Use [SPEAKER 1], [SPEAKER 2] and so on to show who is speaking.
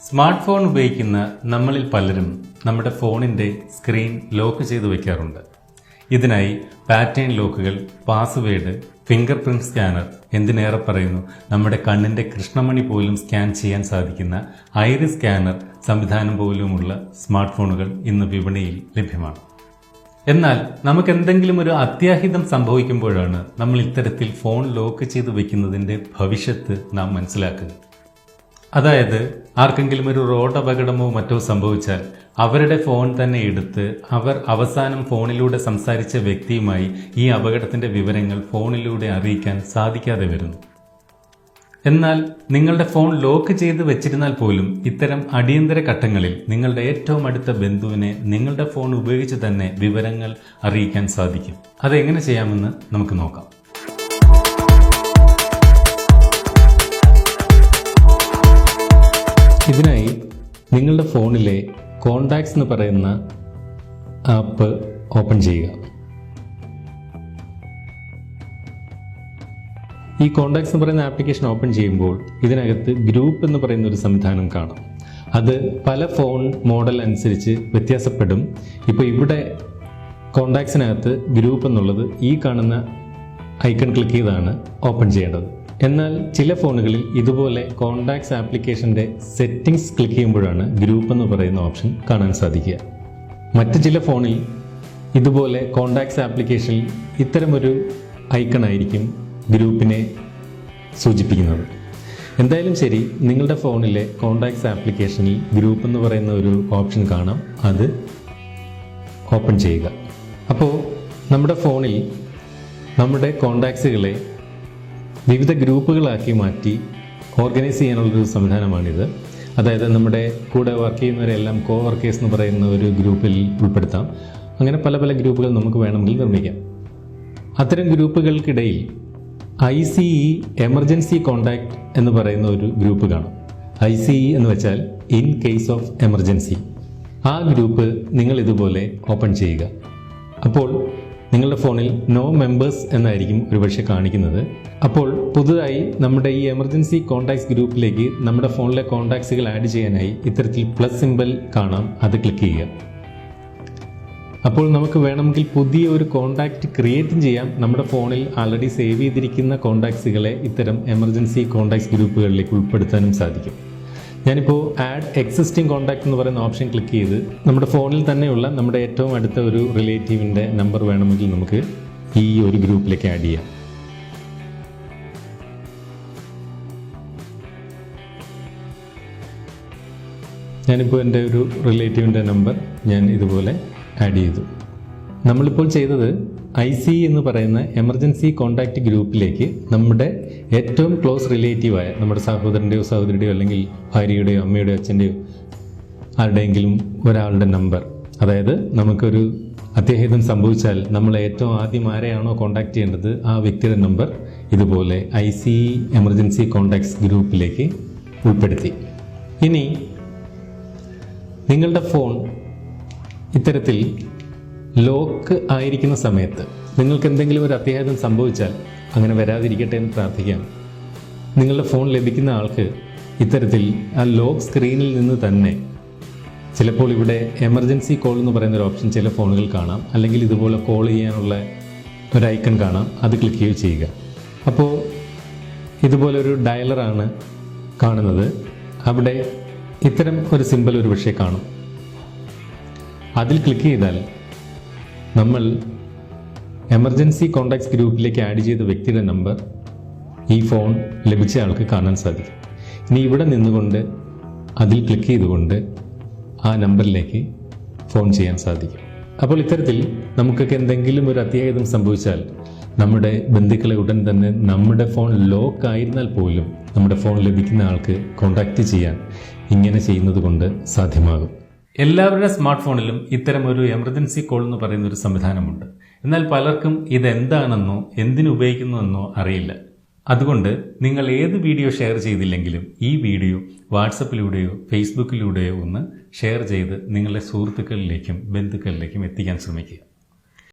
[SPEAKER 1] Smart phone ഉപയോഗിക്കുന്ന നമ്മളിൽ പലരും നമ്മുടെ ഫോണിൻ്റെ സ്ക്രീൻ ലോക്ക് ചെയ്തു വയ്ക്കാറുണ്ട്. ഇതിനായി പാറ്റേൺ ലോക്കുകൾ, പാസ്വേഡ്, ഫിംഗർ പ്രിന്റ് സ്കാനർ, എന്തിനേറെ പറയുന്നു നമ്മുടെ കണ്ണിൻ്റെ കൃഷ്ണമണി പോലും സ്കാൻ ചെയ്യാൻ സാധിക്കുന്ന ഐറിസ് സ്കാനർ സംവിധാനം പോലുമുള്ള സ്മാർട്ട് ഫോണുകൾ ഇന്ന് വിപണിയിൽ ലഭ്യമാണ്. എന്നാൽ നമുക്ക് എന്തെങ്കിലും ഒരു അത്യാഹിതം സംഭവിക്കുമ്പോഴാണ് നമ്മൾ ഇത്തരത്തിൽ ഫോൺ ലോക്ക് ചെയ്ത് വയ്ക്കുന്നതിൻ്റെ ഭവിഷ്യത്ത് നാം മനസ്സിലാക്കുക. അതായത് ആർക്കെങ്കിലും ഒരു റോഡ് അപകടമോ മറ്റോ സംഭവിച്ചാൽ അവരുടെ ഫോൺ തന്നെ എടുത്ത് അവർ അവസാനം ഫോണിലൂടെ സംസാരിച്ച വ്യക്തിയുമായി ഈ അപകടത്തിന്റെ വിവരങ്ങൾ ഫോണിലൂടെ അറിയിക്കാൻ സാധിക്കാതെ വരുന്നു. എന്നാൽ നിങ്ങളുടെ ഫോൺ ലോക്ക് ചെയ്ത് വെച്ചിരുന്നാൽ പോലും ഇത്തരം അടിയന്തര ഘട്ടങ്ങളിൽ നിങ്ങളുടെ ഏറ്റവും അടുത്ത ബന്ധുവിനെ നിങ്ങളുടെ ഫോൺ ഉപയോഗിച്ച് തന്നെ വിവരങ്ങൾ അറിയിക്കാൻ സാധിക്കും. അതെങ്ങനെ ചെയ്യാമെന്ന് നമുക്ക് നോക്കാം. ഇതിനായി നിങ്ങളുടെ ഫോണിലെ കോണ്ടാക്ട്സ് എന്ന് പറയുന്ന ആപ്പ് ഓപ്പൺ ചെയ്യുക. ഈ കോണ്ടാക്ട്സ് എന്ന് പറയുന്ന ആപ്ലിക്കേഷൻ ഓപ്പൺ ചെയ്യുമ്പോൾ ഇതിനകത്ത് ഗ്രൂപ്പ് എന്ന് പറയുന്ന ഒരു സംവിധാനം കാണാം. അത് പല ഫോൺ മോഡൽ അനുസരിച്ച് വ്യത്യാസപ്പെടും. ഇപ്പോൾ ഇവിടെ കോണ്ടാക്ട്സിനകത്ത് ഗ്രൂപ്പ് എന്നുള്ളത് ഈ കാണുന്ന ഐക്കൺ ക്ലിക്ക് ചെയ്താണ് ഓപ്പൺ ചെയ്യേണ്ടത്. എന്നാൽ ചില ഫോണുകളിൽ ഇതുപോലെ കോണ്ടാക്ട്സ് ആപ്ലിക്കേഷൻ്റെ സെറ്റിംഗ്സ് ക്ലിക്ക് ചെയ്യുമ്പോഴാണ് ഗ്രൂപ്പ് എന്ന് പറയുന്ന ഓപ്ഷൻ കാണാൻ സാധിക്കുക. മറ്റ് ചില ഫോണിൽ ഇതുപോലെ കോണ്ടാക്ട്സ് ആപ്ലിക്കേഷനിൽ ഇത്തരമൊരു ഐക്കൺ ആയിരിക്കും ഗ്രൂപ്പിനെ സൂചിപ്പിക്കുന്നത്. എന്തായാലും ശരി, നിങ്ങളുടെ ഫോണിലെ കോണ്ടാക്ട്സ് ആപ്ലിക്കേഷനിൽ ഗ്രൂപ്പ് എന്ന് പറയുന്ന ഒരു ഓപ്ഷൻ കാണാം. അത് ഓപ്പൺ ചെയ്യുക. അപ്പോൾ നമ്മുടെ ഫോണിൽ നമ്മുടെ കോണ്ടാക്ട്സുകളെ വിവിധ ഗ്രൂപ്പുകളാക്കി മാറ്റി ഓർഗനൈസ് ചെയ്യാനുള്ളൊരു സംവിധാനമാണിത്. അതായത് നമ്മുടെ കൂടെ വർക്ക് ചെയ്യുന്നവരെല്ലാം കോ വർക്കേഴ്സ് എന്ന് പറയുന്ന ഒരു ഗ്രൂപ്പിൽ ഉൾപ്പെടുത്താം. അങ്ങനെ പല പല ഗ്രൂപ്പുകൾ നമുക്ക് വേണമെങ്കിൽ നിർമ്മിക്കാം. അത്തരം ഗ്രൂപ്പുകൾക്കിടയിൽ ICE എമർജൻസി കോണ്ടാക്ട് എന്ന് പറയുന്ന ഒരു ഗ്രൂപ്പ് കാണും. ICE എന്ന് വെച്ചാൽ ഇൻ കേസ് ഓഫ് എമർജൻസി. ആ ഗ്രൂപ്പ് നിങ്ങൾ ഇതുപോലെ ഓപ്പൺ ചെയ്യുക. അപ്പോൾ നിങ്ങളുടെ ഫോണിൽ നോ മെമ്പേഴ്സ് എന്നായിരിക്കും ഒരുപക്ഷെ കാണിക്കുന്നത്. അപ്പോൾ പുതുതായി നമ്മുടെ ഈ എമർജൻസി കോണ്ടാക്ട്സ് ഗ്രൂപ്പിലേക്ക് നമ്മുടെ ഫോണിലെ കോണ്ടാക്ട്സുകൾ ആഡ് ചെയ്യാനായി ഇത്തരത്തിൽ പ്ലസ് സിമ്പൽ കാണാം. അത് ക്ലിക്ക് ചെയ്യുക. അപ്പോൾ നമുക്ക് വേണമെങ്കിൽ പുതിയ ഒരു കോണ്ടാക്റ്റ് ക്രിയേറ്റും ചെയ്യാം. നമ്മുടെ ഫോണിൽ ആൾറെഡി സേവ് ചെയ്തിരിക്കുന്ന കോണ്ടാക്ട്സുകളെ ഇത്തരം എമർജൻസി കോണ്ടാക്ട്സ് ഗ്രൂപ്പുകളിലേക്ക് ഉൾപ്പെടുത്താനും സാധിക്കും. ഞാനിപ്പോൾ ആഡ് എക്സിസ്റ്റിംഗ് കോണ്ടാക്ട് എന്ന് പറയുന്ന ഓപ്ഷൻ ക്ലിക്ക് ചെയ്ത് നമ്മുടെ ഫോണിൽ തന്നെയുള്ള നമ്മുടെ ഏറ്റവും അടുത്ത ഒരു റിലേറ്റീവിൻ്റെ നമ്പർ വേണമെങ്കിൽ നമുക്ക് ഈ ഒരു ഗ്രൂപ്പിലേക്ക് ആഡ് ചെയ്യാം. ഞാനിപ്പോൾ എൻ്റെ ഒരു റിലേറ്റീവിൻ്റെ നമ്പർ ഞാൻ ഇതുപോലെ ആഡ് ചെയ്തു. നമ്മളിപ്പോൾ ചെയ്തത് ICE എന്ന് പറയുന്ന എമർജൻസി കോണ്ടാക്റ്റ് ഗ്രൂപ്പിലേക്ക് നമ്മുടെ ഏറ്റവും ക്ലോസ് റിലേറ്റീവായ നമ്മുടെ സഹോദരൻ്റെയോ സഹോദരിയുടെയോ അല്ലെങ്കിൽ ഭാര്യയുടെയോ അമ്മയുടെയോ അച്ഛൻ്റെയോ ആരുടെയെങ്കിലും ഒരാളുടെ നമ്പർ, അതായത് നമുക്കൊരു അത്യാഹിതം സംഭവിച്ചാൽ നമ്മൾ ഏറ്റവും ആദ്യം ആരെയാണോ കോണ്ടാക്ട് ചെയ്യേണ്ടത് ആ വ്യക്തിയുടെ നമ്പർ ഇതുപോലെ ICE എമർജൻസി കോണ്ടാക്ട്സ് ഗ്രൂപ്പിലേക്ക് ഉൾപ്പെടുത്തി. ഇനി നിങ്ങളുടെ ഫോൺ ഇത്തരത്തിൽ ലോക്ക് ആയിരിക്കുന്ന സമയത്ത് നിങ്ങൾക്ക് എന്തെങ്കിലും ഒരു അത്യാഹിതം സംഭവിച്ചാൽ അങ്ങനെ വരാതിരിക്കട്ടെ എന്ന് പ്രാർത്ഥിക്കാം. നിങ്ങളുടെ ഫോൺ ലഭിക്കുന്ന ആൾക്ക് ഇത്തരത്തിൽ ആ ലോക്ക് സ്ക്രീനിൽ നിന്ന് തന്നെ ചിലപ്പോൾ ഇവിടെ എമർജൻസി കോൾ എന്ന് പറയുന്ന ഒരു ഓപ്ഷൻ ചില ഫോണുകൾ കാണാം. അല്ലെങ്കിൽ ഇതുപോലെ കോൾ ചെയ്യാനുള്ള ഒരു ഐക്കൺ കാണാം. അത് ക്ലിക്ക് ചെയ്യുക. അപ്പോൾ ഇതുപോലൊരു ഡയലറാണ് കാണുന്നത്. അവിടെ ഇത്തരം ഒരു സിമ്പൽ ഒരു പക്ഷേ കാണും. അതിൽ ക്ലിക്ക് ചെയ്താൽ നമ്മൾ എമർജൻസി കോണ്ടാക്ട്സ് ഗ്രൂപ്പിലേക്ക് ആഡ് ചെയ്ത വ്യക്തിയുടെ നമ്പർ ഈ ഫോൺ ലഭിച്ച ആൾക്ക് കാണാൻ സാധിക്കും. ഇനി ഇവിടെ നിന്നുകൊണ്ട് അതിൽ ക്ലിക്ക് ചെയ്തുകൊണ്ട് ആ നമ്പറിലേക്ക് ഫോൺ ചെയ്യാൻ സാധിക്കും. അപ്പോൾ ഇത്തരത്തിൽ നമുക്കൊക്കെ എന്തെങ്കിലും ഒരു അത്യാഹിതം സംഭവിച്ചാൽ നമ്മുടെ ബന്ധുക്കളെ ഉടൻ തന്നെ നമ്മുടെ ഫോൺ ലോക്ക് ആയിരുന്നാൽ പോലും നമ്മുടെ ഫോൺ ലഭിക്കുന്ന ആൾക്ക് കോണ്ടാക്ട് ചെയ്യാൻ ഇങ്ങനെ ചെയ്യുന്നത് കൊണ്ട് സാധ്യമാകും. എല്ലാവരുടെ സ്മാർട്ട് ഫോണിലും ഇത്തരം ഒരു എമർജൻസി കോൾ എന്ന് പറയുന്ന ഒരു സംവിധാനമുണ്ട്. എന്നാൽ പലർക്കും ഇതെന്താണെന്നോ എന്തിനുപയോഗിക്കുന്നുവെന്നോ അറിയില്ല. അതുകൊണ്ട് നിങ്ങൾ ഏത് വീഡിയോ ഷെയർ ചെയ്തില്ലെങ്കിലും ഈ വീഡിയോ വാട്സപ്പിലൂടെയോ ഫേസ്ബുക്കിലൂടെയോ ഒന്ന് ഷെയർ ചെയ്ത് നിങ്ങളുടെ സുഹൃത്തുക്കളിലേക്കും ബന്ധുക്കളിലേക്കും എത്തിക്കാൻ ശ്രമിക്കുക.